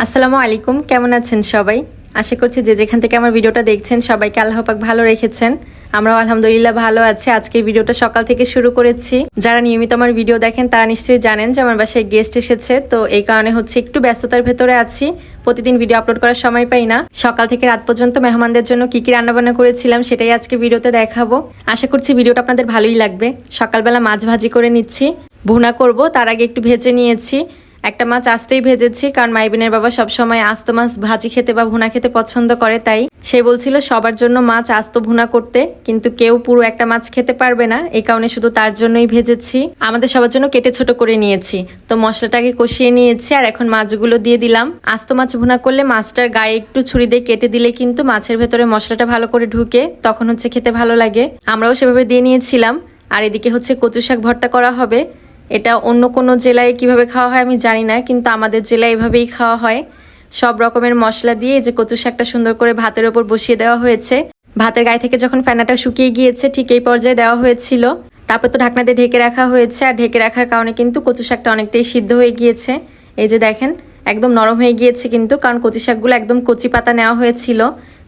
আসসালামু আলাইকুম, কেমন আছেন সবাই? আশা করছি যে যেখান থেকে আমার ভিডিওটা দেখছেন সবাইকে আল্লাহ পাক ভালো রেখেছেন। আমরাও আলহামদুলিল্লাহ ভালো আছি। আজকে ভিডিওটা সকাল থেকে শুরু করেছি। যারা নিয়মিত আমার ভিডিও দেখেন তারা নিশ্চয়ই জানেন যে আমার বাসায় গেস্ট এসেছে, তো এই কারণে হচ্ছে একটু ব্যস্ততার ভেতরে আছি। প্রতিদিন ভিডিও আপলোড করার সময় পাই না। সকাল থেকে রাত পর্যন্ত মেহমানদের জন্য কি কি রান্নাবান্না করেছিলাম সেটাই আজকে ভিডিওতে দেখাবো। আশা করছি ভিডিওটা আপনাদের ভালোই লাগবে। সকালবেলা মাছ ভাজি করে নিচ্ছি, ভুনা করব, তার আগে একটু ভেজে নিয়েছি। একটা মাছ আস্তেই ভেজেছি, কারণ মাইবিনের বাবা সবসময় আস্ত মাছ ভাজি খেতে বা ভুনা খেতে পছন্দ করে, তাই সে বলছিল সবার জন্য মাছ আস্ত ভুনা করতে, কিন্তু কেউ পুরো একটা মাছ খেতে পারবে না, এই কারণে শুধু তার জন্যই ভেজেছি। আমাদের সবার জন্য কেটে ছোট করে নিয়েছি। তো মশলাটাকে কষিয়ে নিয়েছি আর এখন মাছগুলো দিয়ে দিলাম। আস্ত মাছ ভুনা করলে মাছটার গায়ে একটু ছুরি দিয়ে কেটে দিলে কিন্তু মাছের ভেতরে মশলাটা ভালো করে ঢুকে, তখন হচ্ছে খেতে ভালো লাগে। আমরাও সেভাবে দিয়ে নিয়েছিলাম। আর এদিকে হচ্ছে কচু শাক ভর্তা করা হবে। এটা অন্য কোনো জেলায় কিভাবে খাওয়া হয় আমি জানি না, কিন্তু আমাদের জেলায় এভাবেই খাওয়া হয়। সব রকমের মশলা দিয়ে যে কচু শাকটা সুন্দর করে ভাতের ওপর বসিয়ে দেওয়া হয়েছে। ভাতের গায়ে থেকে যখন ফেনাটা শুকিয়ে গিয়েছে ঠিক এই পর্যায়ে দেওয়া হয়েছিল। তারপর তো ঢাকনা দিয়ে ঢেকে রাখা হয়েছে, আর ঢেকে রাখার কারণে কিন্তু কচু শাকটা অনেকটাই সিদ্ধ হয়ে গিয়েছে। এই যে দেখেন একদম নরম হয়ে গিয়েছে কিন্তু, কারণ কচি শাকগুলো একদম কচি পাতা নেওয়া হয়েছিল।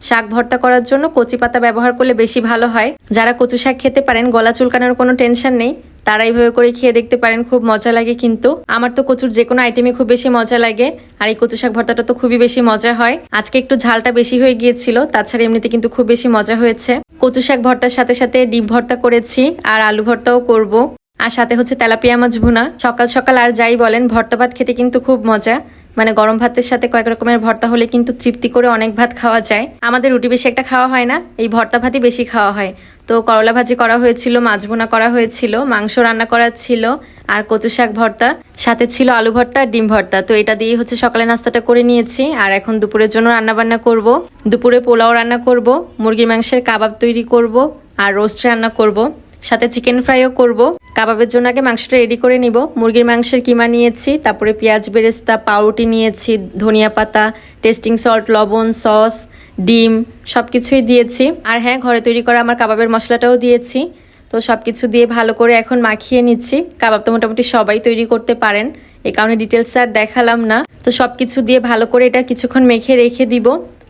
শাক ভর্তা করার জন্য কচি পাতা ব্যবহার করলে বেশি ভালো হয়। যারা কচু শাক খেতে পারেন, গলা চুলকানোর কোনো টেনশন নেই, তারা এইভাবে করে খেয়ে দেখতে পারেন, খুব মজা লাগে। কিন্তু আমার তো কচুর যে কোনো আইটেমে খুব বেশি মজা লাগে, আর এই কচু শাক ভর্তাটা তো খুবই বেশি মজা হয়। আজকে একটু ঝালটা বেশি হয়ে গিয়েছিল, তাছাড়া এমনিতে কিন্তু খুব বেশি মজা হয়েছে। কচু শাক ভর্তার সাথে সাথে ডিম ভর্তা করেছি, আর আলু ভর্তাও করব, আর সাথে হচ্ছে তেলাপিয়া মাছ ভুনা। সকাল সকাল আর যাই বলেন, ভর্তা ভাত খেতে কিন্তু খুব মজা। মানে গরম ভাতের সাথে কয়েক রকমের ভর্তা হলে কিন্তু তৃপ্তি করে অনেক ভাত খাওয়া যায়। আমাদের রুটি বেশি একটা খাওয়া হয় না, এই ভর্তা ভাতই বেশি খাওয়া হয়। তো করলা ভাজি করা হয়েছিল, মাছ ভুনা করা হয়েছিল, মাংস রান্না করা ছিল, আর কচু শাক ভর্তা, সাথে ছিল আলু ভর্তা আর ডিম ভর্তা। তো এটা দিয়ে হচ্ছে সকালে নাস্তাটা করে নিয়েছি। আর এখন দুপুরের জন্য রান্না বান্না করব। দুপুরে পোলাও রান্না করব, মুরগির মাংসের কাবাব তৈরি করব, আর রোস্ট রান্না করব, সাথে চিকেন ফ্রাইও করব। কাবাবের জন্য আগে মাংসটা রেডি করে নিব। মুরগির মাংসের কিমা নিয়েছি, তারপরে পেঁয়াজ বেরেস্তা, পাউরুটি নিয়েছি, ধনিয়া পাতা, টেস্টিং সল্ট, লবণ, সস, ডিম সবকিছুই দিয়েছি। আর হ্যাঁ, ঘরে তৈরি করা আমার কাবাবের মশলাটাও দিয়েছি। তো সবকিছু দিয়ে ভালো করে এখন মাখিয়ে নিচ্ছি। কাবাব তো মোটামুটি সবাই তৈরি করতে পারেন, এই কারণে ডিটেলস আর দেখালাম না। তো সবকিছু দিয়ে ভালো করে এটা কিছুক্ষণ মেখে রেখে দিব।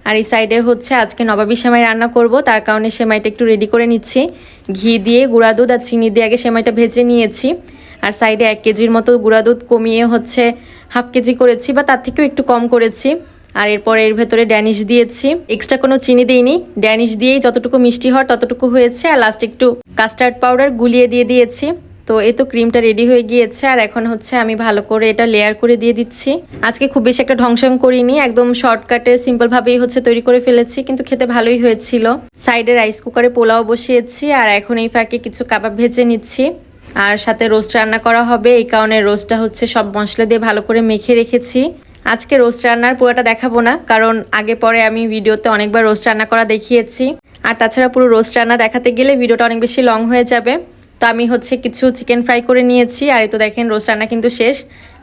আর এই সাইডে হচ্ছে আজকে নবাবী সেমাই রান্না করব, তার কারণে সেমাইটা একটু রেডি করে নিচ্ছি। ঘি দিয়ে, গুঁড়া দুধ আর চিনি দিয়ে আগে সেমাইটা ভেজে নিয়েছি। আর সাইডে 1 কেজির মতো গুঁড়া দুধ কমিয়ে হচ্ছে হাফ কেজি করেছি, বা তার থেকেও একটু কম করেছি। আর এরপর এর ভেতরে ড্যানিশ দিয়েছি, এক্সট্রা কোনো চিনি দিইনি। ড্যানিশ দিয়েই যতটুকু মিষ্টি হয় ততটুকু হয়েছে, আর লাস্ট একটু কাস্টার্ড পাউডার গুলিয়ে দিয়েছি। তো এই তো ক্রিমটা রেডি হয়ে গিয়েছে, আর এখন হচ্ছে আমি ভালো করে এটা লেয়ার করে দিয়ে দিচ্ছি। আজকে খুব বেশি একটা ঢংসং করিনি, একদম শর্টকাটে সিম্পল ভাবেই হচ্ছে তৈরি করে ফেলেছি, কিন্তু খেতে ভালোই হয়েছিল। সাইডে রাইস কুকারে পোলাও বসিয়েছি, আর এখন এই ফাঁকে কিছু কাবাব ভেজে নিচ্ছি। আর সাথে রোস্ট রান্না করা হবে, এই কারণে রোস্টটা হচ্ছে সব মশলা দিয়ে ভালো করে মেখে রেখেছি। আজকে রোস্ট রান্নার পুরোটা দেখাবো না, কারণ আগে পরে আমি ভিডিওতে অনেকবার রোস্ট রান্না করা দেখিয়েছি। আর তাছাড়া পুরো রোস্ট রান্না দেখাতে গেলে ভিডিওটা অনেক বেশি লং হয়ে যাবে। তো আমি হচ্ছে কিছু চিকেন ফ্রাই করে নিয়েছি, আর এই তো দেখেন রোস্ট রান্না কিন্তু শেষ।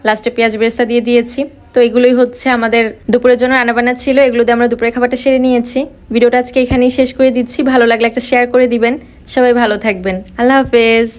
লাস্টে পেঁয়াজ বেরেস্তা দিয়ে দিয়েছি। তো এগুলোই হচ্ছে আমাদের দুপুরের জন্য রান্নাবান্না ছিল, এগুলো দিয়ে আমরা দুপুরের খাবারটা সেরে নিয়েছি। ভিডিওটা আজকে এখানেই শেষ করে দিচ্ছি। ভালো লাগলে একটা শেয়ার করে দিবেন। সবাই ভালো থাকবেন। আল্লাহ হাফেজ।